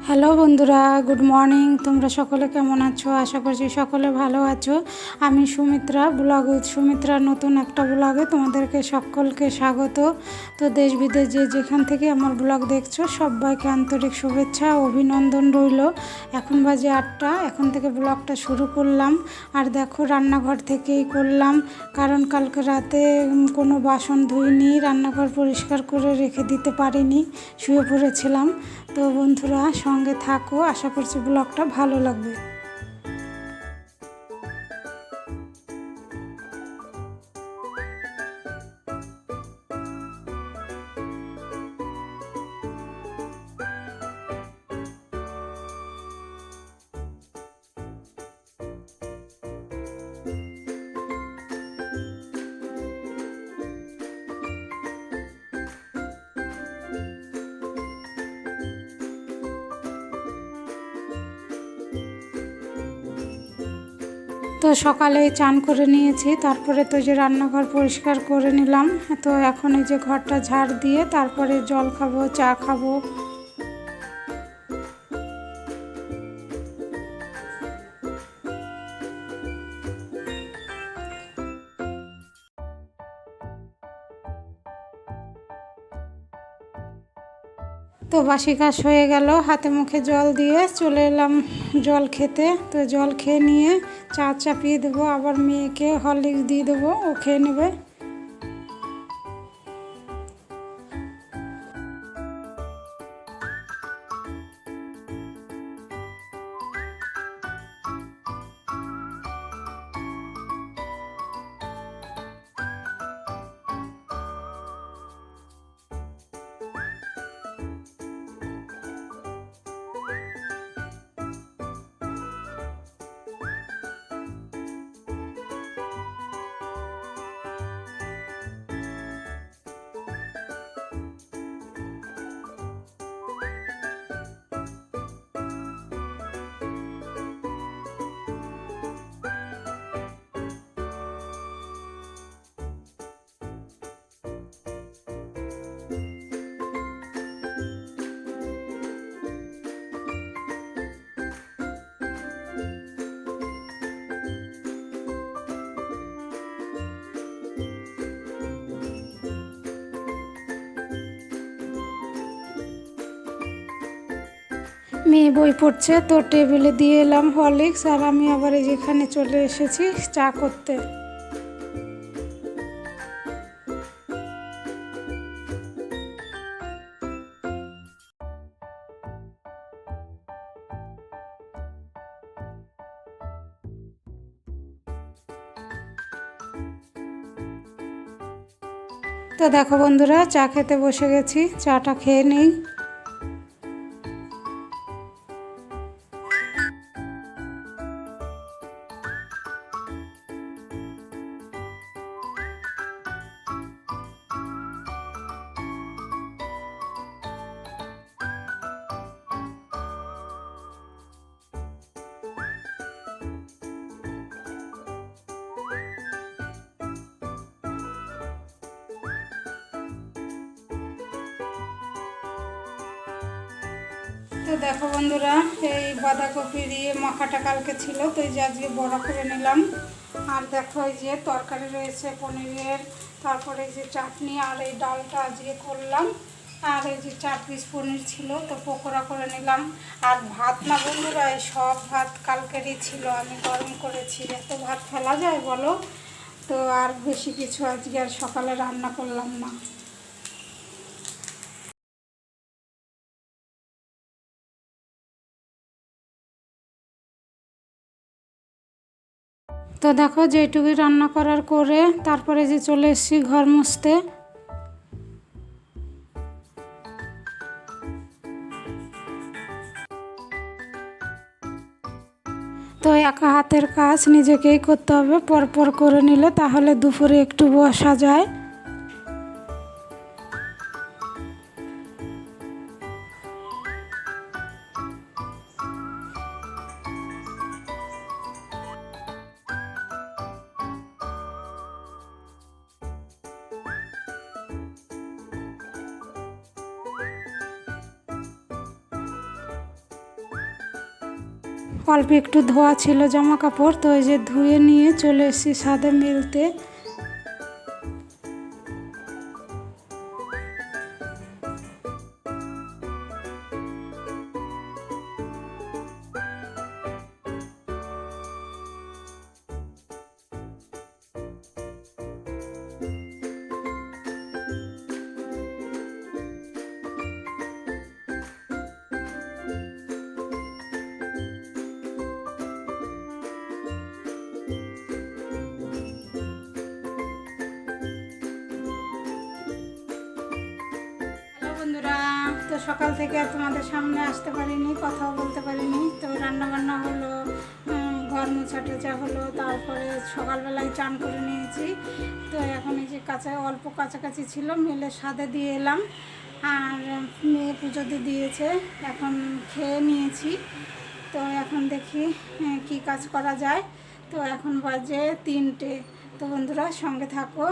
Hello বন্ধুরা, good morning. তোমরা সকলে কেমন আছো? আশা করছি সকলে ভালো আছো। আমি সুমিত্রা, ব্লগ উইথ সুমিত্রা নতুন একটা ব্লগে তোমাদেরকে সকলকে স্বাগত। তো দেশ বিদেশ যে যেখান থেকে আমার ব্লগ দেখছো সবাইকে আন্তরিক শুভেচ্ছা ও অভিনন্দন রইল। এখন বাজে 8টা, এখন থেকে ব্লগটা শুরু করলাম। আর দেখো রান্নাঘর থেকেই করলাম, কারণ কালকে রাতে কোনো বাসন ধুইনি, রান্নাঘর পরিষ্কার করে রেখে দিতে পারিনি, শুয়ে পড়েছিলাম। তো বন্ধুরা সঙ্গে থাকো, আশা করছি ব্লগটা ভালো লাগবে। তো সকালেই চান করে নিয়েছি, তারপরে তো যে রান্নাঘর পরিষ্কার করে নিলাম। তো এখন এই যে ঘরটা ঝাড় দিয়ে তারপরে জল খাবো, চা খাবো। তো বাসি কাজ হয়ে গেল, হাতে মুখে জল দিয়ে চলে এলাম জল খেতে। তো জল খেয়ে নিয়ে চা চাপিয়ে দেবো, আবার মেয়েকে হরলিক্স দিয়ে দেবো, ও খেয়ে নেবে। মেয়ে বই পড়ছে, তো টেবিলে দিয়ে এলাম হরলিক্স, আর আমি আবার এই যেখানে চলে এসেছি চা করতে। তো দেখো বন্ধুরা, চা খেতে বসে গেছি, চাটা খেয়ে নেই। তো দেখো বন্ধুরা, এই বাঁধাকপি দিয়ে মাখাটা কালকে ছিল, তো এই যে আজকে বড়া করে নিলাম। আর দেখো এই যে তরকারি রয়েছে পনিরের, তারপরে এই যে চাটনি, আর এই ডালটা আজকে করলাম। আর এই যে 4 পিস পনির ছিল, তো পকোড়া করে নিলাম। আর ভাত না বন্ধুরা, এই সব ভাত কালকেরই ছিল, আমি গরম করেছি। এত ভাত ফেলা যায় বলো? তো আর বেশি কিছু আজকে আর সকালে রান্না করলাম না। তো দেখো যেটুকুই রান্না করার করে তারপরে যে চলে এসেছি ঘর মুছতে। তো একা হাতের কাজ নিজেকেই করতে হবে, পরপর করে নিলে তাহলে দুপুরে একটু বসা যায়। অল্প একটু ধোয়া ছিল জামা কাপড়, তো এই যে ধুয়ে নিয়ে চলে এসেছি ছাদে মেলতে। বন্ধুরা, তো সকাল থেকে আর তোমাদের সামনে আসতে পারিনি, কথাও বলতে পারিনি। তো রান্নাবান্না হলো, ঘর মোছা টোছা হলো, তারপরে সকালবেলায় চান করে নিয়েছি। তো এখন এই যে অল্প কাছাকাছি ছিল, মেলে ছাদে দিয়ে এলাম। আর মেয়ে পুজোতে দিয়েছে, এখন খেয়ে নিয়েছি। তো এখন দেখি কি কাজ করা যায়। তো এখন বাজে 3টে। তো বন্ধুরা সঙ্গে থাকো।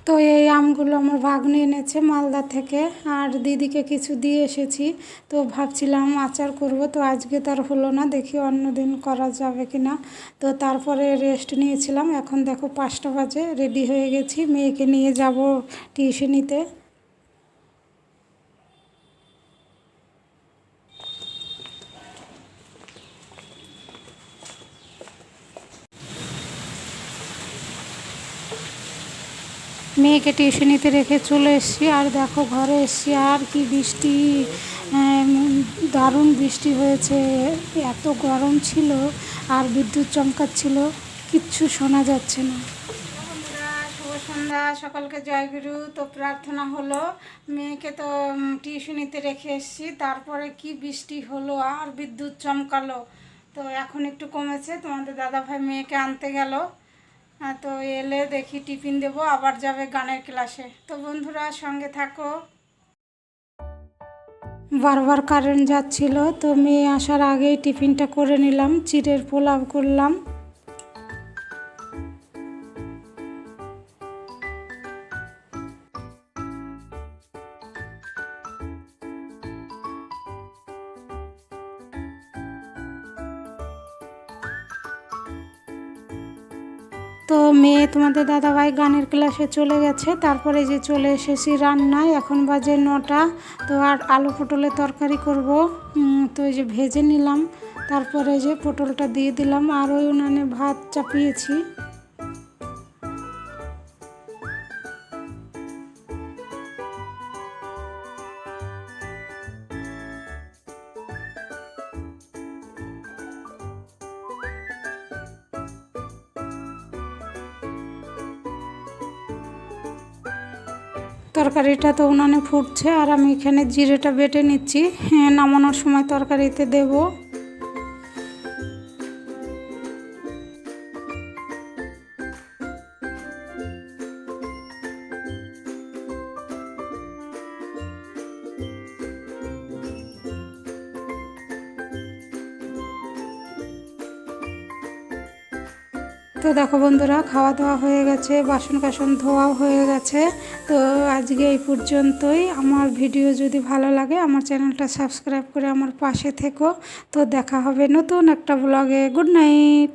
তো এই আমগুলো আমার ভাগ্নে এনেছে মালদা থেকে, আর দিদিকে কিছু দিয়ে এসেছি। তো ভাবছিলাম আচার করব, তো আজকে তার হলো না, দেখি অন্য দিন করা যাবে কি না। তো তারপরে রেস্ট নিয়েছিলাম। এখন দেখো 5টা বাজে, রেডি হয়ে গেছি, মেয়েকে নিয়ে যাব টিউশনিতে। মেয়েকে টিউশনিতে রেখে চলে এসেছি। আর দেখো ঘরে এসেছি, আর কি বৃষ্টি, দারুণ বৃষ্টি হয়েছে। এত গরম ছিল, আর বিদ্যুৎ চমকাচ্ছিল, কিচ্ছু শোনা যাচ্ছে না। বন্ধুরা শুভ সন্ধ্যা, সকলকে জয়গুরু। তো প্রার্থনা হলো, মেয়েকে তো টিউশনিতে রেখে এসেছি, তারপরে কি বৃষ্টি হলো আর বিদ্যুৎ চমকালো। তো এখন একটু কমেছে। তোমাদের দাদাভাই মেয়েকে আনতে গেল, তো এলে দেখি টিফিন দেবো, আবার যাবে গানের ক্লাসে। তো বন্ধুরা সঙ্গে থাকো। বারবার কারেন্ট যাচ্ছিল, তো মেয়ে আসার আগেই টিফিনটা করে নিলাম, চিড়ের পোলাও করলাম। তো মেয়ে তোমাদের দাদাভাই গানের ক্লাসে চলে গেছে, তারপরে যে চলে এসেছি রান্নায়। এখন বাজে 9টা। তো আর আলু পটলের তরকারি করব। তো এই যে ভেজে নিলাম, তারপরে যে পটলটা দিয়ে দিলাম, আর ওই উনানে ভাত চাপিয়েছি। তরকারিটা তো উনানে ফুটছে, আর আমি এখানে জিরেটা বেটে নিচ্ছি, নামানোর সময় তরকারিতে দেব। তো দেখো বন্ধুরা, খাওয়া দাওয়া হয়ে গেছে, বাসন কাসন ধোয়াও হয়ে গেছে। তো আজকে এই পর্যন্তই। আমার ভিডিও যদি ভালো লাগে আমার চ্যানেলটা সাবস্ক্রাইব করে আমার পাশে থেকো। তো দেখা হবে নতুন একটা ব্লগে। Good night.